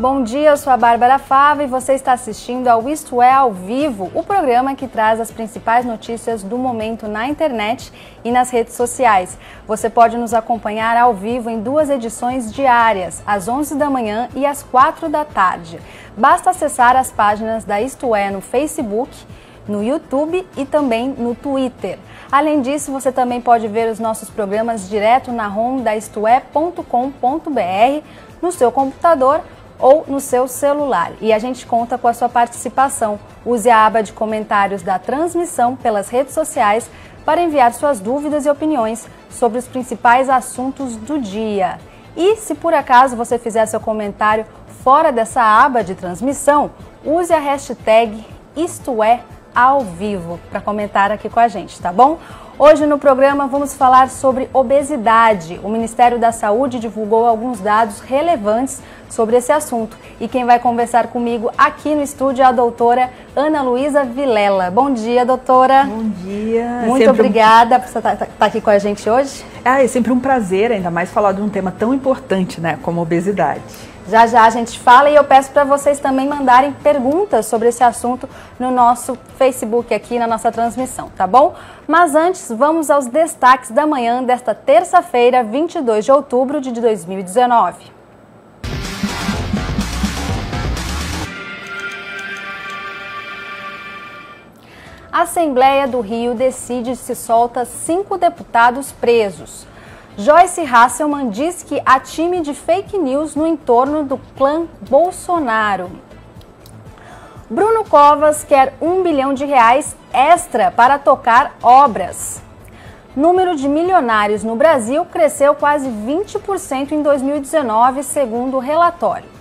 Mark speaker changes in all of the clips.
Speaker 1: Bom dia, eu sou a Bárbara Fava e você está assistindo ao Isto É ao Vivo, o programa que traz as principais notícias do momento na internet e nas redes sociais. Você pode nos acompanhar ao vivo em 2 edições diárias, às 11 da manhã e às 4 da tarde. Basta acessar as páginas da Isto É no Facebook, no YouTube e também no Twitter. Além disso, você também pode ver os nossos programas direto na home da istoé.com.br, no seu computador ou no seu celular. E a gente conta com a sua participação. Use a aba de comentários da transmissão pelas redes sociais para enviar suas dúvidas e opiniões sobre os principais assuntos do dia. E se por acaso você fizer seu comentário fora dessa aba de transmissão, use a hashtag IstoÉAoVivo para comentar aqui com a gente, tá bom? Hoje no programa vamos falar sobre obesidade. O Ministério da Saúde divulgou alguns dados relevantes sobre esse assunto. E quem vai conversar comigo aqui no estúdio é a doutora Ana Luísa Vilela. Bom dia, doutora.
Speaker 2: Bom dia.
Speaker 1: Muito obrigada por você estar aqui com a gente hoje.
Speaker 2: É sempre um prazer, ainda mais falar de um tema tão importante, né, como obesidade.
Speaker 1: Já já a gente fala e eu peço para vocês também mandarem perguntas sobre esse assunto no nosso Facebook aqui na nossa transmissão, tá bom? Mas antes, vamos aos destaques da manhã desta terça-feira, 22 de outubro de 2019. A Assembleia do Rio decide se solta 5 deputados presos. Joyce Hasselmann diz que há time de fake news no entorno do clã Bolsonaro. Bruno Covas quer R$1 bilhão extra para tocar obras. Número de milionários no Brasil cresceu quase 20% em 2019, segundo o relatório.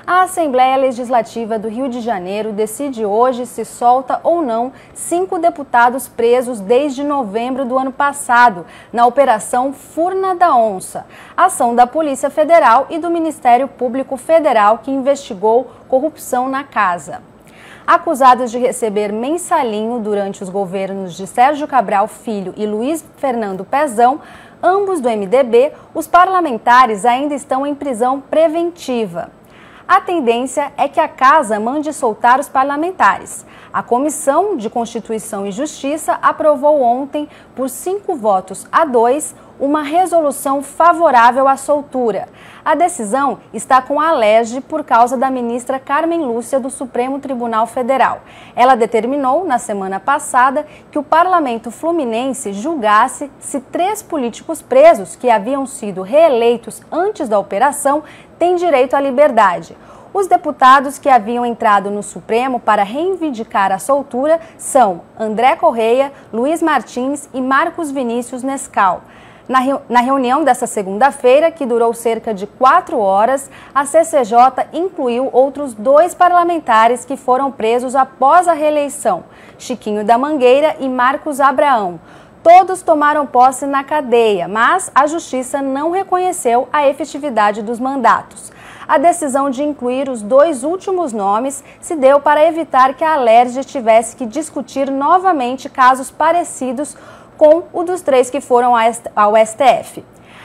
Speaker 1: A Assembleia Legislativa do Rio de Janeiro decide hoje se solta ou não 5 deputados presos desde novembro do ano passado, na Operação Furna da Onça, ação da Polícia Federal e do Ministério Público Federal que investigou corrupção na casa. Acusados de receber mensalinho durante os governos de Sérgio Cabral Filho e Luiz Fernando Pezão, ambos do MDB, os parlamentares ainda estão em prisão preventiva. A tendência é que a Casa mande soltar os parlamentares. A Comissão de Constituição e Justiça aprovou ontem, por 5-2, uma resolução favorável à soltura. A decisão está com alerge por causa da ministra Carmen Lúcia do Supremo Tribunal Federal. Ela determinou, na semana passada, que o parlamento fluminense julgasse se 3 políticos presos, que haviam sido reeleitos antes da operação, têm direito à liberdade. Os deputados que haviam entrado no Supremo para reivindicar a soltura são André Correia, Luiz Martins e Marcos Vinícius Nescau. Na reunião desta segunda-feira, que durou cerca de 4 horas, a CCJ incluiu outros 2 parlamentares que foram presos após a reeleição, Chiquinho da Mangueira e Marcos Abraão. Todos tomaram posse na cadeia, mas a Justiça não reconheceu a efetividade dos mandatos. A decisão de incluir os 2 últimos nomes se deu para evitar que a Alerj tivesse que discutir novamente casos parecidos com o dos 3 que foram ao STF.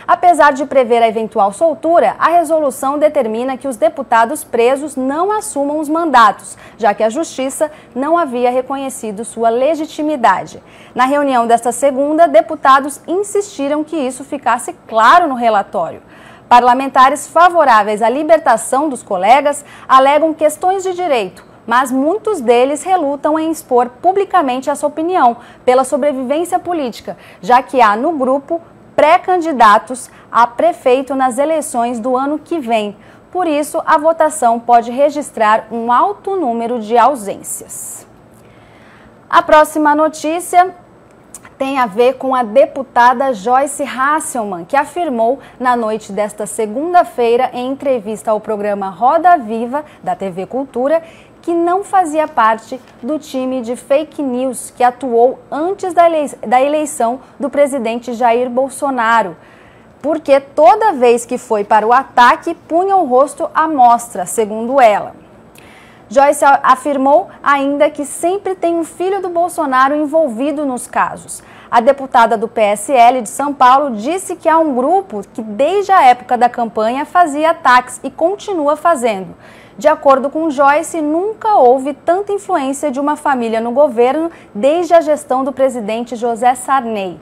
Speaker 1: Apesar de prever a eventual soltura, a resolução determina que os deputados presos não assumam os mandatos, já que a Justiça não havia reconhecido sua legitimidade. Na reunião desta segunda, deputados insistiram que isso ficasse claro no relatório. Parlamentares favoráveis à libertação dos colegas alegam questões de direito, mas muitos deles relutam em expor publicamente essa opinião pela sobrevivência política, já que há no grupo pré-candidatos a prefeito nas eleições do ano que vem. Por isso, a votação pode registrar um alto número de ausências. A próxima notícia tem a ver com a deputada Joyce Hasselmann, que afirmou na noite desta segunda-feira, em entrevista ao programa Roda Viva, da TV Cultura, que não fazia parte do time de fake news que atuou antes da eleição do presidente Jair Bolsonaro, porque toda vez que foi para o ataque, punha o rosto à mostra, segundo ela. Joyce afirmou ainda que sempre tem um filho do Bolsonaro envolvido nos casos. A deputada do PSL de São Paulo disse que há um grupo que desde a época da campanha fazia ataques e continua fazendo. De acordo com Joyce, nunca houve tanta influência de uma família no governo desde a gestão do presidente José Sarney.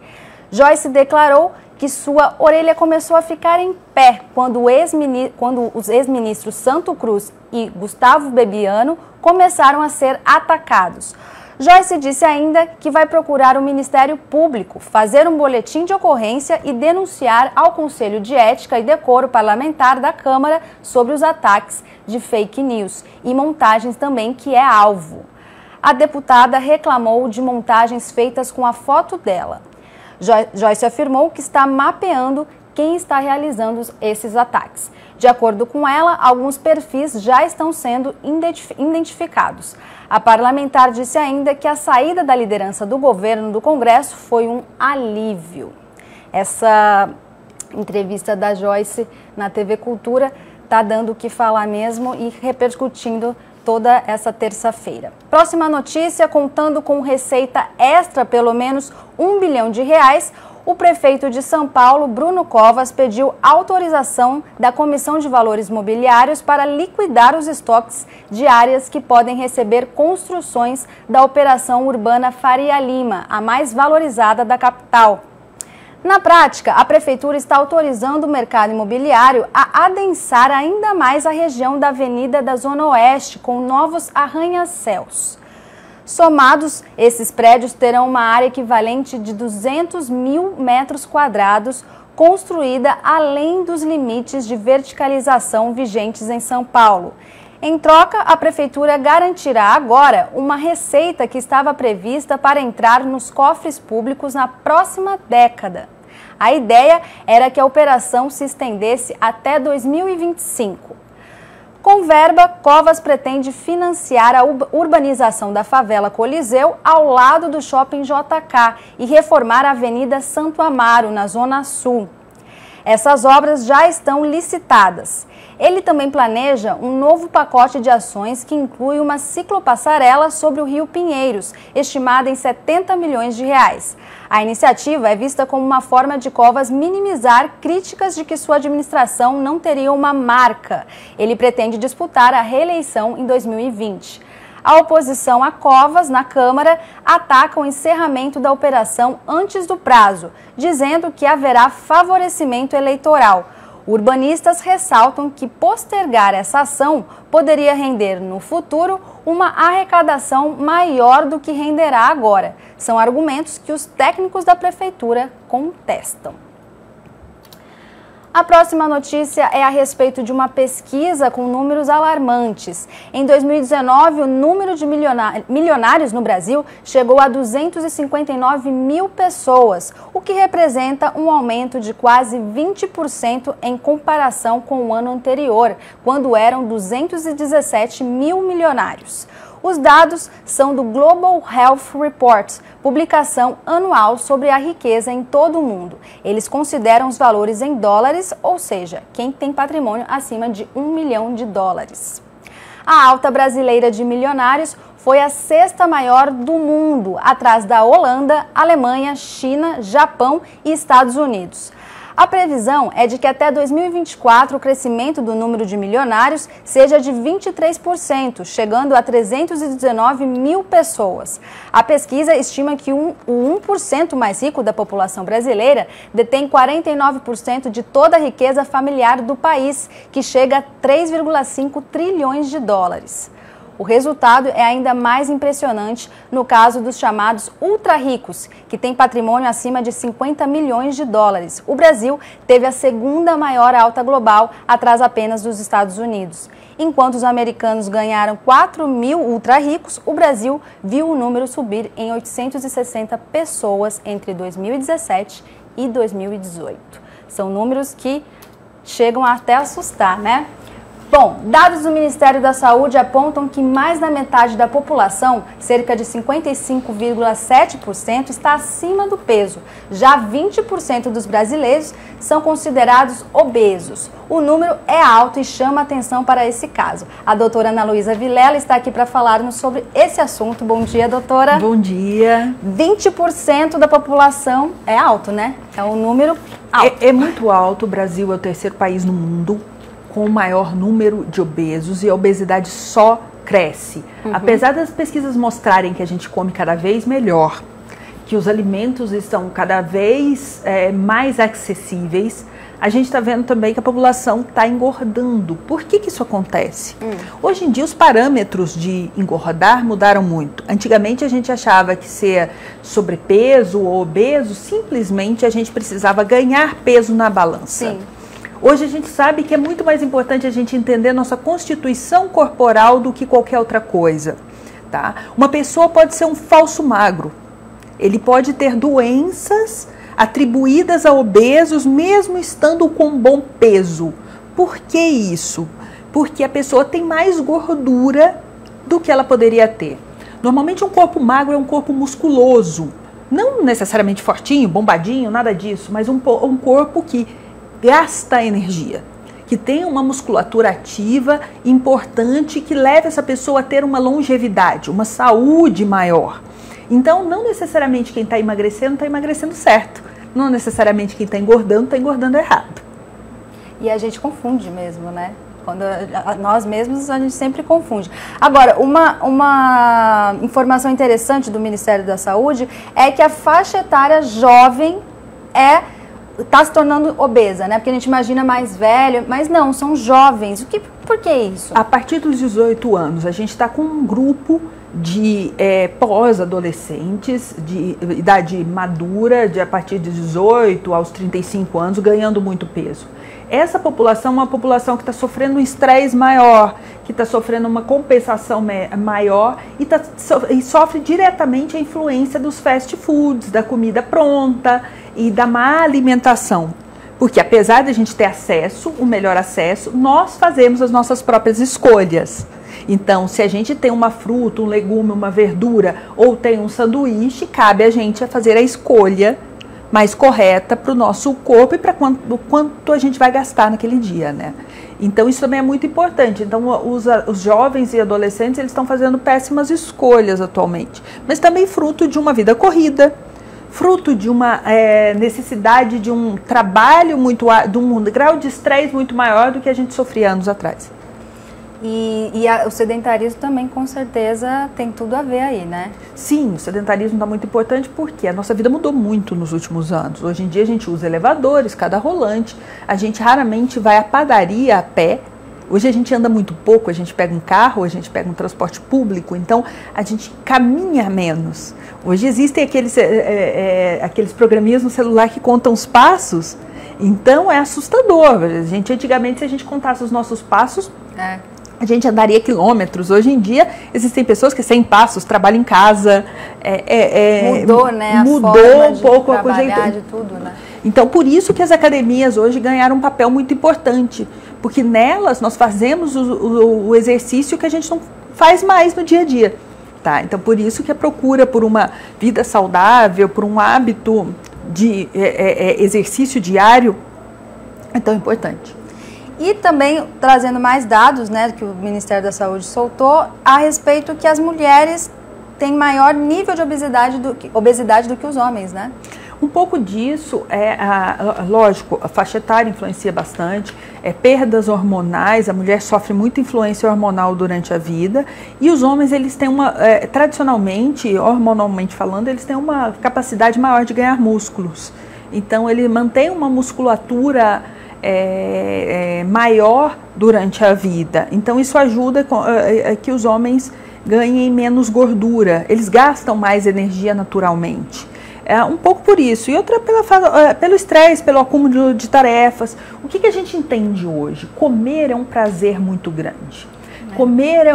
Speaker 1: Joyce declarou que sua orelha começou a ficar em pé quando os ex-ministros Santo Cruz e Gustavo Bebiano começaram a ser atacados. Joyce disse ainda que vai procurar o Ministério Público, fazer um boletim de ocorrência e denunciar ao Conselho de Ética e Decoro Parlamentar da Câmara sobre os ataques de fake news e montagens também que é alvo. A deputada reclamou de montagens feitas com a foto dela. Joyce afirmou que está mapeando quem está realizando esses ataques. De acordo com ela, alguns perfis já estão sendo identificados. A parlamentar disse ainda que a saída da liderança do governo do Congresso foi um alívio. Essa entrevista da Joyce na TV Cultura está dando o que falar mesmo e repercutindo toda essa terça-feira. Próxima notícia, contando com receita extra pelo menos R$1 bilhão, o prefeito de São Paulo, Bruno Covas, pediu autorização da Comissão de Valores Mobiliários para liquidar os estoques de áreas que podem receber construções da Operação Urbana Faria Lima, a mais valorizada da capital. Na prática, a Prefeitura está autorizando o mercado imobiliário a adensar ainda mais a região da Avenida da Zona Oeste com novos arranha-céus. Somados, esses prédios terão uma área equivalente de 200 mil metros quadrados, construída além dos limites de verticalização vigentes em São Paulo. Em troca, a Prefeitura garantirá agora uma receita que estava prevista para entrar nos cofres públicos na próxima década. A ideia era que a operação se estendesse até 2025. Com verba, Covas pretende financiar a urbanização da favela Coliseu ao lado do Shopping JK e reformar a Avenida Santo Amaro, na Zona Sul. Essas obras já estão licitadas. Ele também planeja um novo pacote de ações que inclui uma ciclopassarela sobre o Rio Pinheiros, estimada em R$70 milhões. A iniciativa é vista como uma forma de Covas minimizar críticas de que sua administração não teria uma marca. Ele pretende disputar a reeleição em 2020. A oposição a Covas, na Câmara, ataca o encerramento da operação antes do prazo, dizendo que haverá favorecimento eleitoral. Urbanistas ressaltam que postergar essa ação poderia render no futuro uma arrecadação maior do que renderá agora. São argumentos que os técnicos da Prefeitura contestam. A próxima notícia é a respeito de uma pesquisa com números alarmantes. Em 2019, o número de milionários no Brasil chegou a 259 mil pessoas, o que representa um aumento de quase 20% em comparação com o ano anterior, quando eram 217 mil milionários. Os dados são do Global Health Report, publicação anual sobre a riqueza em todo o mundo. Eles consideram os valores em dólares, ou seja, quem tem patrimônio acima de $1 milhão. A alta brasileira de milionários foi a sexta maior do mundo, atrás da Holanda, Alemanha, China, Japão e Estados Unidos. A previsão é de que até 2024 o crescimento do número de milionários seja de 23%, chegando a 319 mil pessoas. A pesquisa estima que o 1% mais rico da população brasileira detém 49% de toda a riqueza familiar do país, que chega a 3,5 trilhões de dólares. O resultado é ainda mais impressionante no caso dos chamados ultra-ricos, que têm patrimônio acima de 50 milhões de dólares. O Brasil teve a segunda maior alta global, atrás apenas dos Estados Unidos. Enquanto os americanos ganharam 4 mil ultra-ricos, o Brasil viu o número subir em 860 pessoas entre 2017 e 2018. São números que chegam até a assustar, né? Bom, dados do Ministério da Saúde apontam que mais da metade da população, cerca de 55,7%, está acima do peso. Já 20% dos brasileiros são considerados obesos. O número é alto e chama atenção para esse caso. A doutora Ana Luísa Vilela está aqui para falar-nos sobre esse assunto. Bom dia, doutora.
Speaker 2: Bom dia.
Speaker 1: 20% da população é alto, né? É um número alto.
Speaker 2: É muito alto. O Brasil é o terceiro país no mundo com o maior número de obesos e a obesidade só cresce. Apesar das pesquisas mostrarem que a gente come cada vez melhor, que os alimentos estão cada vez mais acessíveis, a gente está vendo também que a população está engordando. Por que isso acontece? Hoje em dia os parâmetros de engordar mudaram muito. Antigamente a gente achava que ser sobrepeso ou obeso, simplesmente a gente precisava ganhar peso na balança.
Speaker 1: Sim.
Speaker 2: Hoje a gente sabe que é muito mais importante a gente entender nossa constituição corporal do que qualquer outra coisa, tá? Uma pessoa pode ser um falso magro, ele pode ter doenças atribuídas a obesos mesmo estando com bom peso. Por que isso? Porque a pessoa tem mais gordura do que ela poderia ter. Normalmente um corpo magro é um corpo musculoso, não necessariamente fortinho, bombadinho, nada disso, mas um corpo que gasta energia, que tem uma musculatura ativa importante que leva essa pessoa a ter uma longevidade, uma saúde maior. Então, não necessariamente quem está emagrecendo certo. Não necessariamente quem está engordando errado.
Speaker 1: E a gente confunde mesmo, né? Quando nós mesmos a gente sempre confunde. Agora, uma informação interessante do Ministério da Saúde é que a faixa etária jovem está se tornando obesa, né? Porque a gente imagina mais velho, mas não, são jovens. Por que isso?
Speaker 2: A partir dos 18 anos, a gente está com um grupo de pós-adolescentes, de idade madura, a partir de 18 aos 35 anos, ganhando muito peso. Essa população é uma população que está sofrendo um estresse maior, que está sofrendo uma compensação maior e sofre diretamente a influência dos fast foods, da comida pronta e da má alimentação. Porque apesar de a gente ter acesso, o melhor acesso, nós fazemos as nossas próprias escolhas. Então, se a gente tem uma fruta, um legume, uma verdura ou tem um sanduíche, cabe a gente fazer a escolha mais correta para o nosso corpo e para quanto a gente vai gastar naquele dia, né? Então, isso também é muito importante. Então, os jovens e adolescentes, eles estão fazendo péssimas escolhas atualmente, mas também fruto de uma vida corrida, fruto de uma necessidade de um trabalho de um grau de estresse muito maior do que a gente sofria anos atrás.
Speaker 1: O sedentarismo também, com certeza, tem tudo a ver aí, né?
Speaker 2: Sim, o sedentarismo está muito importante porque a nossa vida mudou muito nos últimos anos. Hoje em dia a gente usa elevadores, escada rolante, a gente raramente vai à padaria a pé. Hoje a gente anda muito pouco, a gente pega um carro, a gente pega um transporte público, então a gente caminha menos. Hoje existem aqueles programinhas no celular que contam os passos, então é assustador. Antigamente, se a gente contasse os nossos passos, a gente andaria quilômetros. Hoje em dia, existem pessoas que 100 passos, trabalham em casa.
Speaker 1: Mudou, né?
Speaker 2: Mudou um pouco a coisa.
Speaker 1: De tudo, né?
Speaker 2: Então, por isso que as academias hoje ganharam um papel muito importante. Porque nelas nós fazemos o exercício que a gente não faz mais no dia a dia. Tá? Então, por isso que a procura por uma vida saudável, por um hábito de exercício diário é tão importante.
Speaker 1: E também trazendo mais dados, né, que o Ministério da Saúde soltou, a respeito que as mulheres têm maior nível de obesidade do que os homens, né?
Speaker 2: Um pouco disso lógico, a faixa etária influencia bastante, perdas hormonais, a mulher sofre muita influência hormonal durante a vida, e os homens, eles têm tradicionalmente, hormonalmente falando, eles têm uma capacidade maior de ganhar músculos. Então, ele mantém uma musculatura maior durante a vida. Então, isso ajuda que os homens ganhem menos gordura, eles gastam mais energia naturalmente. Um pouco por isso, e outra pelo estresse, pelo acúmulo de tarefas. O que a gente entende hoje? Comer é um prazer muito grande. Comer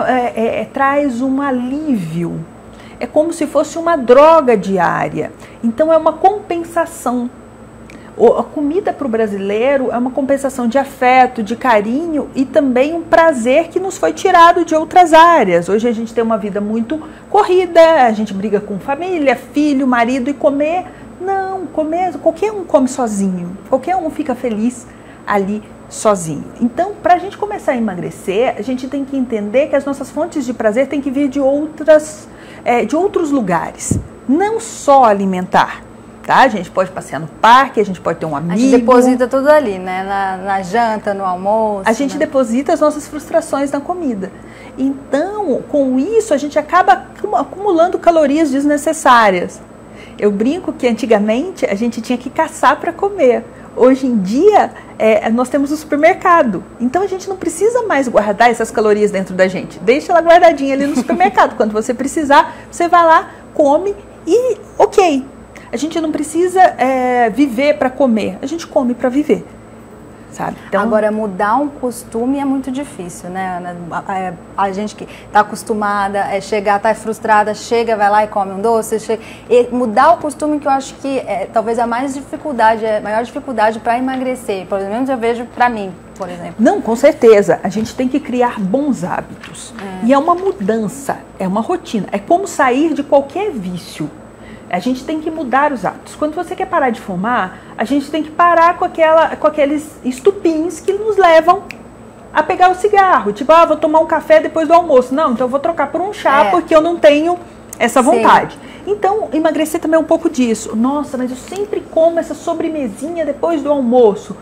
Speaker 2: traz um alívio, é como se fosse uma droga diária. Então é uma compensação. A comida para o brasileiro é uma compensação de afeto, de carinho e também um prazer que nos foi tirado de outras áreas. Hoje a gente tem uma vida muito corrida, a gente briga com família, filho, marido e comer. Não, comer, qualquer um come sozinho, qualquer um fica feliz ali sozinho. Então, para a gente começar a emagrecer, a gente tem que entender que as nossas fontes de prazer têm que vir de outros lugares, não só alimentar. Tá? A gente pode passear no parque, a gente pode ter um amigo. A gente
Speaker 1: deposita tudo ali, né? Na janta, no almoço.
Speaker 2: A gente deposita as nossas frustrações na comida. Então, com isso, a gente acaba acumulando calorias desnecessárias. Eu brinco que antigamente a gente tinha que caçar para comer. Hoje em dia, nós temos o supermercado. Então, a gente não precisa mais guardar essas calorias dentro da gente. Deixa ela guardadinha ali no supermercado. Quando você precisar, você vai lá, come e ok. A gente não precisa viver para comer, a gente come para viver, sabe?
Speaker 1: Então, agora, mudar um costume é muito difícil, né? A gente que está acostumada, está frustrada, chega, vai lá e come um doce. Mudar o costume que eu acho que talvez a maior dificuldade para emagrecer, pelo menos eu vejo para mim, por exemplo.
Speaker 2: Não, com certeza. A gente tem que criar bons hábitos. E é uma mudança, é uma rotina. É como sair de qualquer vício. A gente tem que mudar os hábitos. Quando você quer parar de fumar, a gente tem que parar com aqueles estupins que nos levam a pegar o cigarro. Tipo, vou tomar um café depois do almoço. Não, então eu vou trocar por um chá porque eu não tenho essa vontade. Sim. Então, emagrecer também é um pouco disso. Nossa, mas eu sempre como essa sobremesinha depois do almoço.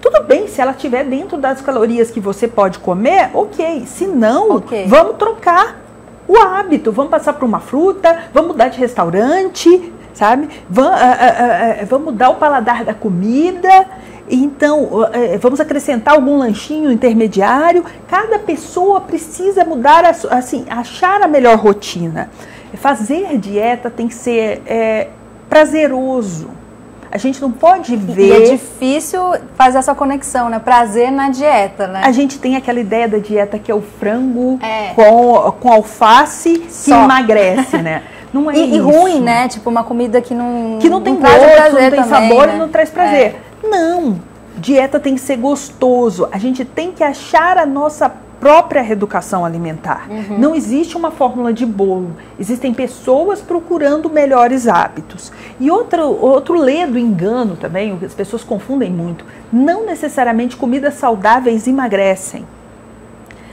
Speaker 2: Tudo bem, se ela estiver dentro das calorias que você pode comer, ok. Se não, vamos trocar o hábito, vamos passar por uma fruta, vamos mudar de restaurante, sabe? Vamos mudar o paladar da comida, então vamos acrescentar algum lanchinho intermediário. Cada pessoa precisa mudar, assim, achar a melhor rotina. Fazer dieta tem que ser prazeroso. A gente não pode ver...
Speaker 1: E é difícil fazer essa conexão, né? Prazer na dieta, né?
Speaker 2: A gente tem aquela ideia da dieta que é o frango com alface que emagrece, né? Não é isso.
Speaker 1: E ruim, né? Tipo, uma comida que não
Speaker 2: tem
Speaker 1: traz
Speaker 2: gosto,
Speaker 1: prazer,
Speaker 2: não tem
Speaker 1: também,
Speaker 2: sabor
Speaker 1: né?
Speaker 2: e não traz prazer. Não, dieta tem que ser gostoso. A gente tem que achar a nossa própria reeducação alimentar. Não existe uma fórmula de bolo. Existem pessoas procurando melhores hábitos. E outro ledo engano também, o que as pessoas confundem muito, não necessariamente comidas saudáveis emagrecem.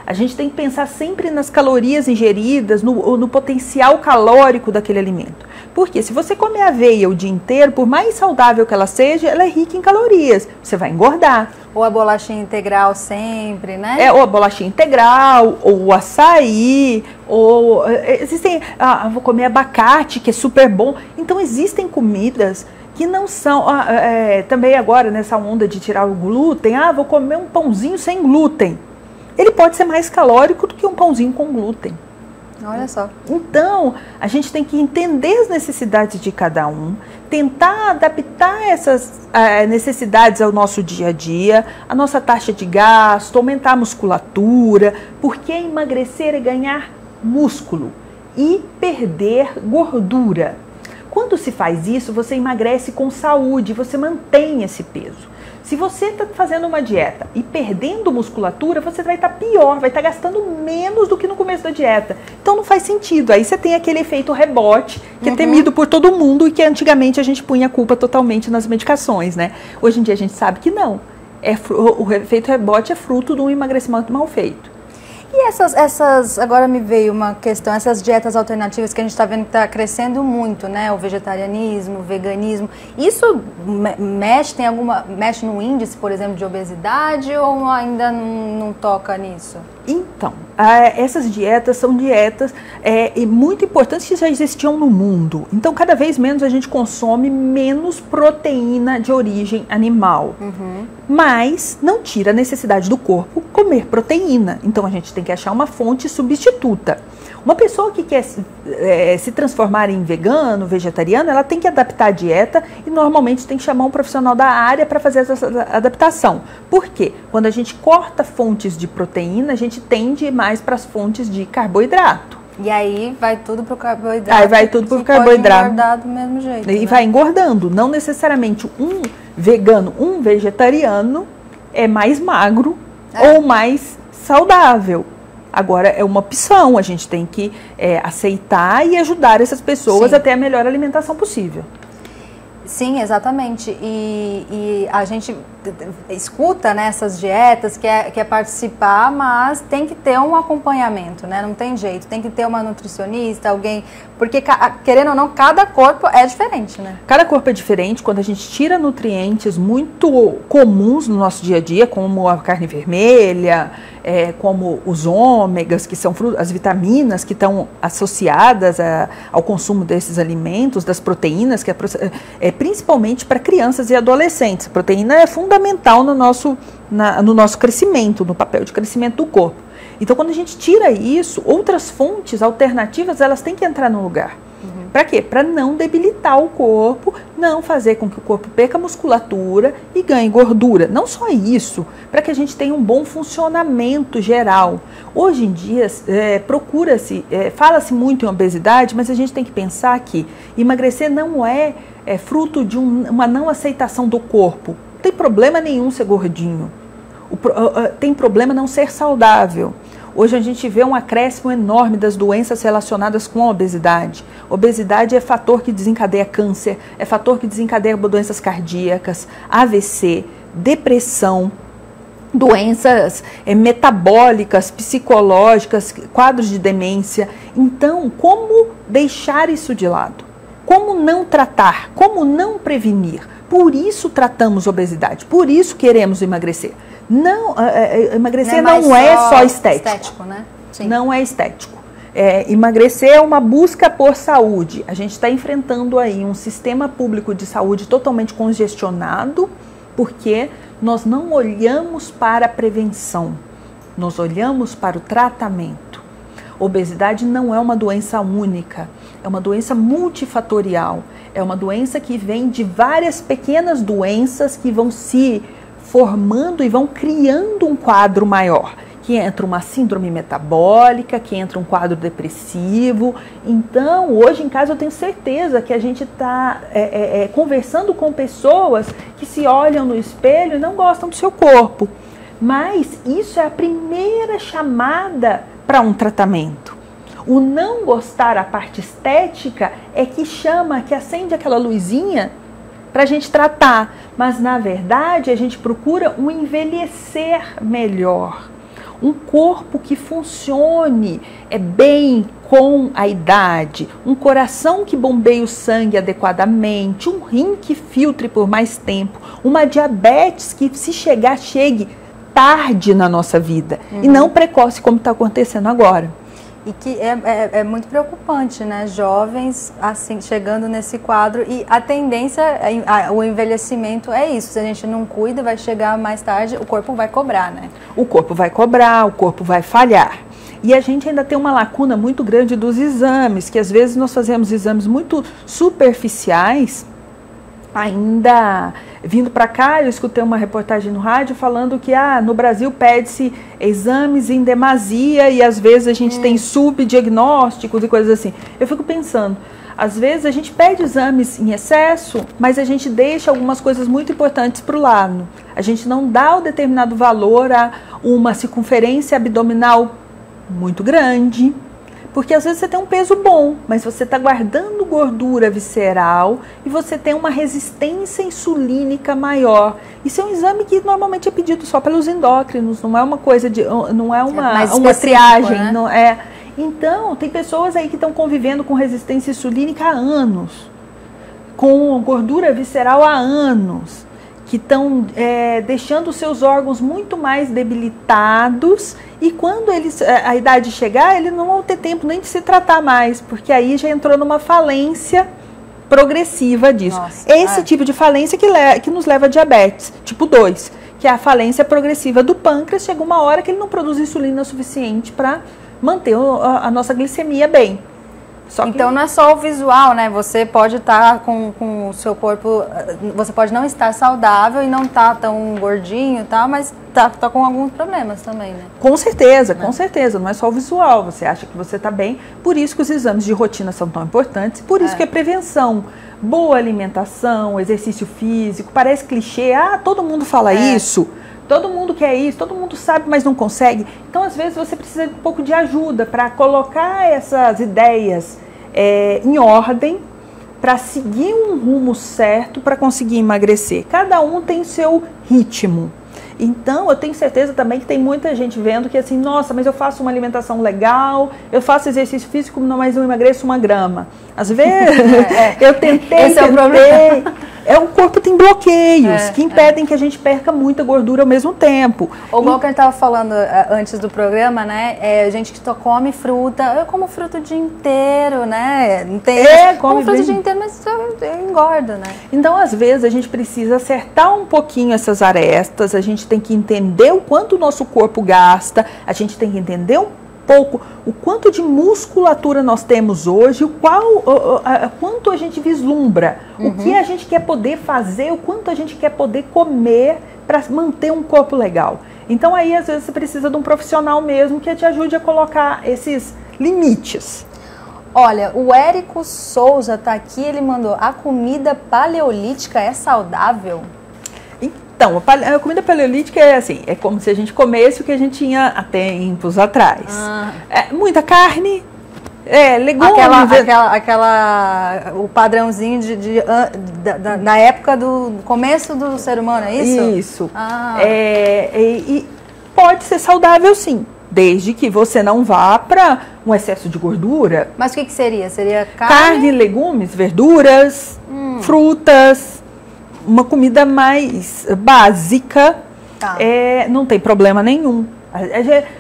Speaker 2: A gente tem que pensar sempre nas calorias ingeridas, no potencial calórico daquele alimento. Porque se você comer aveia o dia inteiro, por mais saudável que ela seja, ela é rica em calorias. Você vai engordar.
Speaker 1: Ou a bolachinha integral sempre, né?
Speaker 2: Ou a bolachinha integral, ou o açaí, ou existem, vou comer abacate, que é super bom. Então existem comidas que não são, também agora nessa onda de tirar o glúten, vou comer um pãozinho sem glúten. Ele pode ser mais calórico do que um pãozinho com glúten.
Speaker 1: Olha só.
Speaker 2: Então, a gente tem que entender as necessidades de cada um, tentar adaptar essas necessidades ao nosso dia a dia, a nossa taxa de gasto, aumentar a musculatura, porque emagrecer é ganhar músculo e perder gordura. Quando se faz isso, você emagrece com saúde, você mantém esse peso. Se você está fazendo uma dieta e perdendo musculatura, você vai estar pior, vai estar gastando menos do que no começo da dieta. Então não faz sentido. Aí você tem aquele efeito rebote, que é temido por todo mundo e que antigamente a gente punha a culpa totalmente nas medicações, né? Hoje em dia a gente sabe que não. O efeito rebote é fruto de um emagrecimento mal feito.
Speaker 1: E agora me veio uma questão, essas dietas alternativas que a gente está vendo que está crescendo muito, né? O vegetarianismo, o veganismo, isso mexe no índice, por exemplo, de obesidade ou ainda não toca nisso?
Speaker 2: Então, essas dietas são dietas muito importantes que já existiam no mundo. Então, cada vez menos a gente consome menos proteína de origem animal. Mas não tira a necessidade do corpo comer proteína. Então, a gente tem que achar uma fonte substituta. Uma pessoa que quer se transformar em vegano, vegetariano, ela tem que adaptar a dieta e normalmente tem que chamar um profissional da área para fazer essa adaptação. Por quê? Quando a gente corta fontes de proteína, a gente tende mais para as fontes de carboidrato.
Speaker 1: E aí vai tudo pro carboidrato.
Speaker 2: Aí vai tudo pro carboidrato.
Speaker 1: Pode engordar do mesmo jeito.
Speaker 2: E
Speaker 1: né?
Speaker 2: vai engordando. Não necessariamente um vegano, um vegetariano é mais magro ou mais saudável. Agora, é uma opção, a gente tem que aceitar e ajudar essas pessoas a ter a melhor alimentação possível.
Speaker 1: Sim, exatamente. E a gente escuta nessas dietas, quer participar, mas tem que ter um acompanhamento, né? Não tem jeito, tem que ter uma nutricionista, alguém... Porque, querendo ou não, cada corpo é diferente, né?
Speaker 2: Cada corpo é diferente. Quando a gente tira nutrientes muito comuns no nosso dia a dia, como a carne vermelha, como os ômegas, que são as vitaminas que estão associadas ao consumo desses alimentos, das proteínas, que principalmente para crianças e adolescentes. A proteína é fundamental no nosso crescimento, no papel de crescimento do corpo. Então, quando a gente tira isso, outras fontes alternativas, elas têm que entrar no lugar. Para quê? Para não debilitar o corpo, não fazer com que o corpo perca musculatura e ganhe gordura. Não só isso, para que a gente tenha um bom funcionamento geral. Hoje em dia, fala-se muito em obesidade, mas a gente tem que pensar que emagrecer não é fruto de uma não aceitação do corpo. Não tem problema nenhum ser gordinho. Tem problema não ser saudável. Hoje a gente vê um acréscimo enorme das doenças relacionadas com a obesidade. Obesidade é fator que desencadeia câncer, é fator que desencadeia doenças cardíacas, AVC, depressão, doenças metabólicas, psicológicas, quadros de demência. Então, como deixar isso de lado? Como não tratar? Como não prevenir? Por isso tratamos obesidade, por isso queremos emagrecer. Emagrecer não é só estético,
Speaker 1: né? Sim.
Speaker 2: Não é estético. Emagrecer é uma busca por saúde. A gente está enfrentando aí um sistema público de saúde totalmente congestionado, porque nós não olhamos para a prevenção, nós olhamos para o tratamento. Obesidade não é uma doença única, é uma doença multifatorial, é uma doença que vem de várias pequenas doenças que vão se formando e vão criando um quadro maior, que entra uma síndrome metabólica, que entra um quadro depressivo. Então, hoje em casa eu tenho certeza que a gente está conversando com pessoas que se olham no espelho e não gostam do seu corpo. Mas isso é a primeira chamada para um tratamento. O não gostar, a parte estética, é que chama, que acende aquela luzinha para a gente tratar, mas na verdade a gente procura um envelhecer melhor, um corpo que funcione bem com a idade, um coração que bombeie o sangue adequadamente, um rim que filtre por mais tempo, uma diabetes que se chegar, chegue tarde na nossa vida e não precoce como está acontecendo agora.
Speaker 1: E que é muito preocupante, né? Jovens assim chegando nesse quadro, e a tendência, o envelhecimento é isso. Se a gente não cuida, vai chegar mais tarde, o corpo vai cobrar, né?
Speaker 2: O corpo vai cobrar, o corpo vai falhar. E a gente ainda tem uma lacuna muito grande dos exames, que às vezes nós fazemos exames muito superficiais. Ainda vindo para cá, eu escutei uma reportagem no rádio falando que no Brasil pede-se exames em demasia e às vezes a gente tem subdiagnósticos e coisas assim. Eu fico pensando, às vezes a gente pede exames em excesso, mas a gente deixa algumas coisas muito importantes para o lado. A gente não dá o determinado valor a uma circunferência abdominal muito grande. Porque às vezes você tem um peso bom, mas você está guardando gordura visceral e você tem uma resistência insulínica maior. Isso é um exame que normalmente é pedido só pelos endócrinos, não é uma coisa não é uma triagem, né? Não é. Então, tem pessoas aí que estão convivendo com resistência insulínica há anos, com gordura visceral há anos, que estão deixando seus órgãos muito mais debilitados, e quando a idade chegar, eles não vão ter tempo nem de se tratar mais, porque aí já entrou numa falência progressiva disso. Nossa, esse tipo de falência que nos leva a diabetes, tipo 2, que é a falência progressiva do pâncreas. Chega uma hora que ele não produz insulina suficiente para manter a nossa glicemia bem.
Speaker 1: Então não é só o visual, né? Você pode estar com o seu corpo, você pode não estar saudável e não estar tão gordinho e tal, mas tá com alguns problemas também, né?
Speaker 2: Com certeza, com certeza. Não é só o visual. Você acha que você está bem. Por isso que os exames de rotina são tão importantes. Por isso que a prevenção, boa alimentação, exercício físico, parece clichê. Ah, todo mundo fala isso. Todo mundo quer isso, todo mundo sabe, mas não consegue. Então, às vezes, você precisa de um pouco de ajuda para colocar essas ideias em ordem, para seguir um rumo certo para conseguir emagrecer. Cada um tem seu ritmo. Então, eu tenho certeza também que tem muita gente vendo que assim, nossa, mas eu faço uma alimentação legal, eu faço exercício físico, mas não emagreço 1 grama. Às vezes, eu tentei,
Speaker 1: Esse é o problema.
Speaker 2: O corpo tem bloqueios que impedem que a gente perca muita gordura ao mesmo tempo.
Speaker 1: Ou igual que a gente estava falando antes do programa, né? Gente que só come fruta. Eu como fruta o dia inteiro, né? Não tem, como fruta o dia inteiro, mas engorda, né?
Speaker 2: Então, às vezes, a gente precisa acertar um pouquinho essas arestas, a gente tem que entender o quanto o nosso corpo gasta, a gente tem que entender um pouco o quanto de musculatura nós temos hoje, quanto a gente vislumbra, o que a gente quer poder fazer, o quanto a gente quer poder comer para manter um corpo legal. Então aí às vezes você precisa de um profissional mesmo que te ajude a colocar esses limites.
Speaker 1: Olha, o Érico Souza tá aqui, ele mandou: a comida paleolítica é saudável?
Speaker 2: Então, a comida paleolítica é assim, é como se a gente comesse o que a gente tinha há tempos atrás. Muita carne, legumes.
Speaker 1: O padrãozinho da época do começo do ser humano, é isso?
Speaker 2: Isso. E pode ser saudável sim, desde que você não vá para um excesso de gordura.
Speaker 1: Mas o que seria? Seria
Speaker 2: carne, legumes, verduras, frutas. Uma comida mais básica, não tem problema nenhum.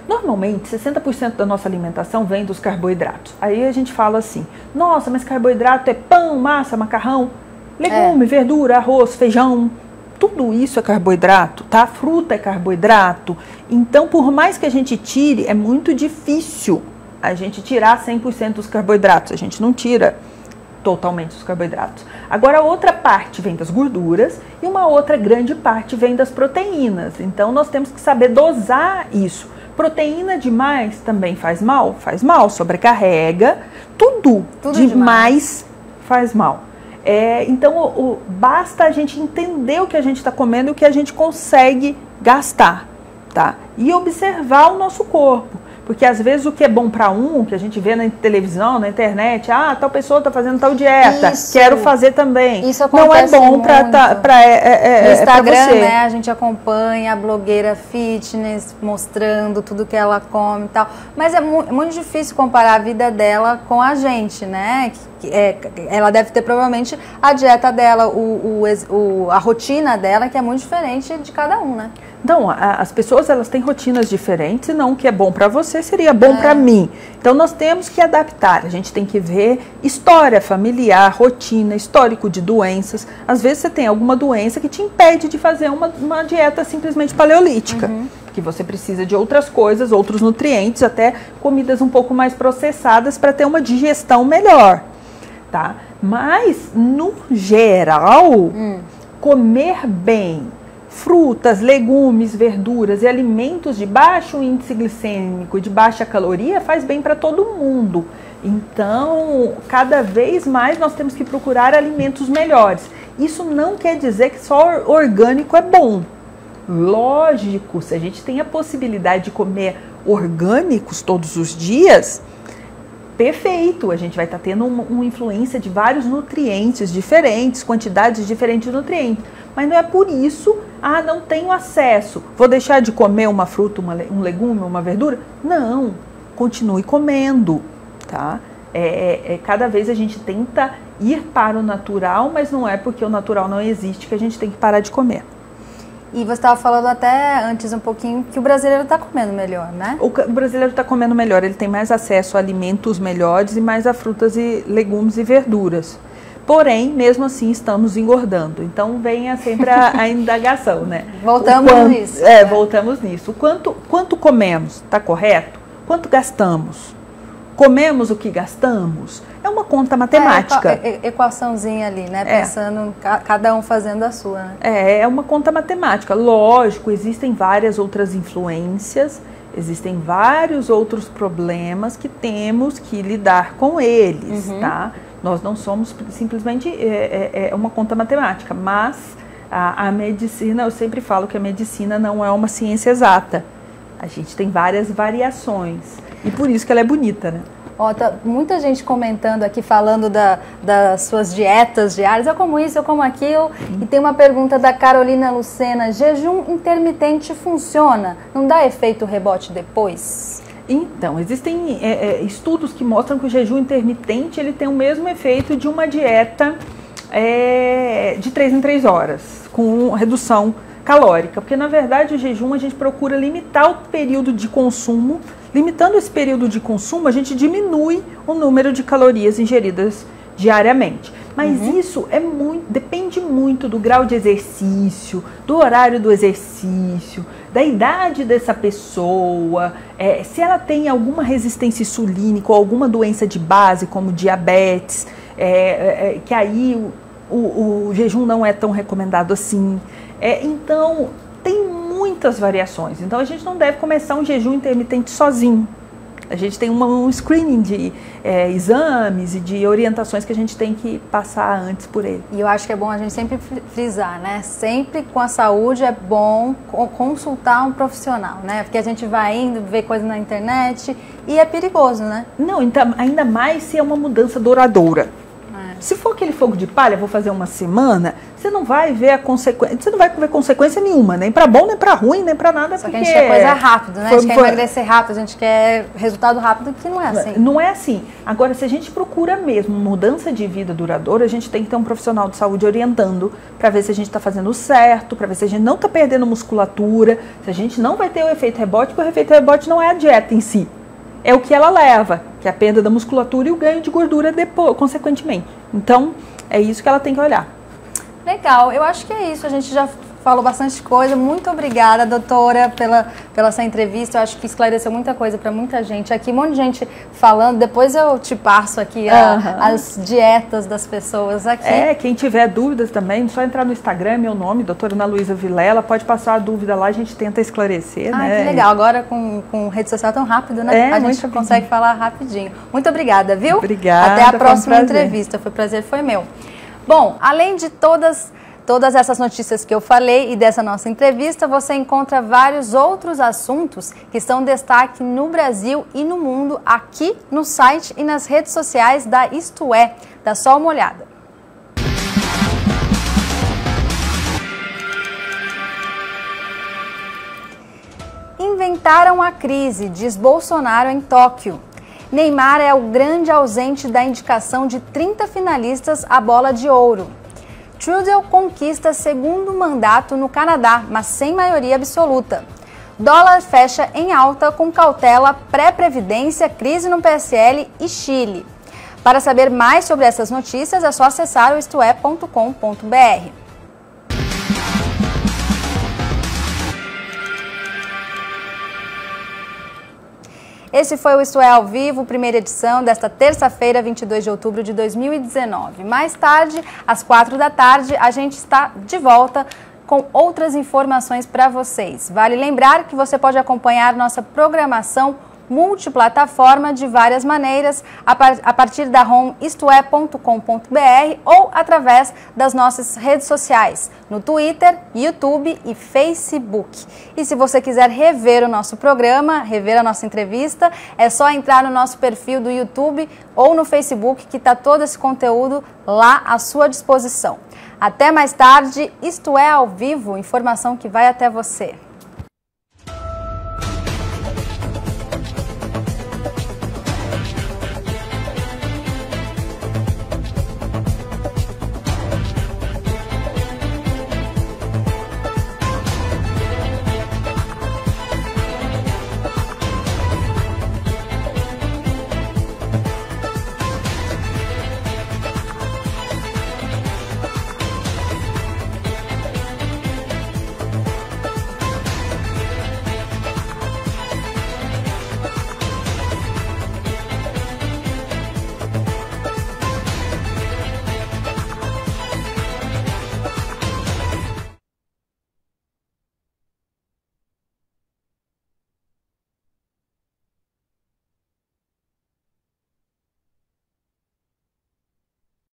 Speaker 2: Normalmente, 60% da nossa alimentação vem dos carboidratos. Aí a gente fala assim, nossa, mas carboidrato é pão, massa, macarrão, legume, verdura, arroz, feijão. Tudo isso é carboidrato, tá? Fruta é carboidrato. Então, por mais que a gente tire, é muito difícil a gente tirar 100% dos carboidratos. A gente não tira totalmente os carboidratos. Agora, a outra parte vem das gorduras e uma outra grande parte vem das proteínas. Então, nós temos que saber dosar isso. Proteína demais também faz mal? Faz mal, sobrecarrega. Tudo demais faz mal. Então, basta a gente entender o que a gente está comendo e o que a gente consegue gastar, tá? E observar o nosso corpo. Porque às vezes o que é bom para que a gente vê na televisão, na internet, tal pessoa está fazendo tal dieta, quero fazer também.
Speaker 1: Isso acontece
Speaker 2: não é bom para
Speaker 1: no Instagram,
Speaker 2: você.
Speaker 1: Né, a gente acompanha a blogueira fitness mostrando tudo que ela come e tal. Mas é muito difícil comparar a vida dela com a gente, né? Ela deve ter provavelmente a dieta dela, a rotina dela, que é muito diferente de cada um, né?
Speaker 2: Então, as pessoas elas têm rotinas diferentes e não o que é bom para você seria bom para mim. Então, nós temos que adaptar. A gente tem que ver história familiar, rotina, histórico de doenças. Às vezes você tem alguma doença que te impede de fazer uma dieta simplesmente paleolítica. Que você precisa de outras coisas, outros nutrientes, até comidas um pouco mais processadas para ter uma digestão melhor, tá? Mas, no geral, comer bem frutas, legumes, verduras e alimentos de baixo índice glicêmico, de baixa caloria, faz bem para todo mundo. Então, cada vez mais nós temos que procurar alimentos melhores. Isso não quer dizer que só orgânico é bom. Lógico, se a gente tem a possibilidade de comer orgânicos todos os dias, perfeito, a gente vai estar tendo uma influência de vários nutrientes diferentes, quantidades diferentes de nutrientes. Mas não é por isso, não tenho acesso, vou deixar de comer uma fruta, um legume, uma verdura? Não, continue comendo, tá? Cada vez a gente tenta ir para o natural, mas não é porque o natural não existe que a gente tem que parar de comer.
Speaker 1: E você estava falando até antes um pouquinho que o brasileiro está comendo melhor, né?
Speaker 2: O brasileiro está comendo melhor, ele tem mais acesso a alimentos melhores e mais a frutas e legumes e verduras. Porém, mesmo assim, estamos engordando. Então, venha sempre a indagação, né?
Speaker 1: Voltamos nisso.
Speaker 2: Voltamos nisso. Quanto comemos? Está correto? Quanto gastamos? Comemos o que gastamos? É É uma conta matemática.
Speaker 1: Equaçãozinha ali, né? Pensando, cada um fazendo a sua. Né?
Speaker 2: É uma conta matemática. Lógico, existem várias outras influências, existem vários outros problemas que temos que lidar com eles, tá? Nós não somos simplesmente uma conta matemática, mas a medicina, eu sempre falo que a medicina não é uma ciência exata. A gente tem várias variações e por isso que ela é bonita, né?
Speaker 1: Ó, tá muita gente comentando aqui, falando das suas dietas diárias, eu como isso, eu como aquilo, e tem uma pergunta da Carolina Lucena: jejum intermitente funciona? Não dá efeito rebote depois?
Speaker 2: Então, existem estudos que mostram que o jejum intermitente ele tem o mesmo efeito de uma dieta de 3 em 3 horas, com redução calórica, porque na verdade o jejum a gente procura limitar o período de consumo. Limitando esse período de consumo, a gente diminui o número de calorias ingeridas diariamente. Mas isso depende muito do grau de exercício, do horário do exercício, da idade dessa pessoa, se ela tem alguma resistência insulínica ou alguma doença de base, como diabetes, que aí o jejum não é tão recomendado assim. Então, tem muitas variações. Então, a gente não deve começar um jejum intermitente sozinho. A gente tem um screening de exames e de orientações que a gente tem que passar antes por ele.
Speaker 1: E eu acho que é bom a gente sempre frisar, né? Sempre com a saúde é bom consultar um profissional, né? Porque a gente vai indo, ver coisa na internet e é perigoso, né?
Speaker 2: Não, então, ainda mais se é uma mudança duradoura. Se for aquele fogo de palha, vou fazer uma semana, você não vai ver a consequência, você não vai ver consequência nenhuma, nem para bom, nem para ruim, nem para nada.
Speaker 1: Só porque que a gente quer coisa rápida, né? A gente quer emagrecer rápido, a gente quer resultado rápido, que não é assim.
Speaker 2: Não é assim. Agora, se a gente procura mesmo mudança de vida duradoura, a gente tem que ter um profissional de saúde orientando para ver se a gente está fazendo certo, para ver se a gente não está perdendo musculatura, se a gente não vai ter o efeito rebote, porque o efeito rebote não é a dieta em si. É o que ela leva, que é a perda da musculatura e o ganho de gordura depois, consequentemente. Então, é isso que ela tem que olhar.
Speaker 1: Legal, eu acho que é isso. A gente já falou bastante coisa. Muito obrigada, doutora, pela sua entrevista. Eu acho que esclareceu muita coisa para muita gente aqui. Um monte de gente falando. Depois eu te passo aqui as dietas das pessoas aqui.
Speaker 2: Quem tiver dúvidas também, só entrar no Instagram, meu nome, doutora Ana Luísa Vilela. Pode passar a dúvida lá, a gente tenta esclarecer, né?
Speaker 1: Que legal. Agora com rede social tão rápido, né? A gente consegue falar rapidinho. Muito obrigada, viu?
Speaker 2: Obrigada.
Speaker 1: Até a próxima entrevista. Foi um prazer, foi meu. Bom, além de todas essas notícias que eu falei e dessa nossa entrevista, você encontra vários outros assuntos que estão em destaque no Brasil e no mundo aqui no site e nas redes sociais da Isto É. Dá só uma olhada. Inventaram a crise, diz Bolsonaro em Tóquio. Neymar é o grande ausente da indicação de 30 finalistas à Bola de Ouro. Trudeau conquista segundo mandato no Canadá, mas sem maioria absoluta. Dólar fecha em alta com cautela, pré-previdência, crise no PSL e Chile. Para saber mais sobre essas notícias, é só acessar o istoé.com.br. Esse foi o Isto É ao Vivo, primeira edição desta terça-feira, 22 de outubro de 2019. Mais tarde, às 4 da tarde, a gente está de volta com outras informações para vocês. Vale lembrar que você pode acompanhar nossa programação multiplataforma de várias maneiras a partir da home istoé.com.br ou através das nossas redes sociais, no Twitter, YouTube e Facebook. E se você quiser rever o nosso programa, rever a nossa entrevista, é só entrar no nosso perfil do YouTube ou no Facebook, que está todo esse conteúdo lá à sua disposição. Até mais tarde, Isto É ao Vivo, informação que vai até você.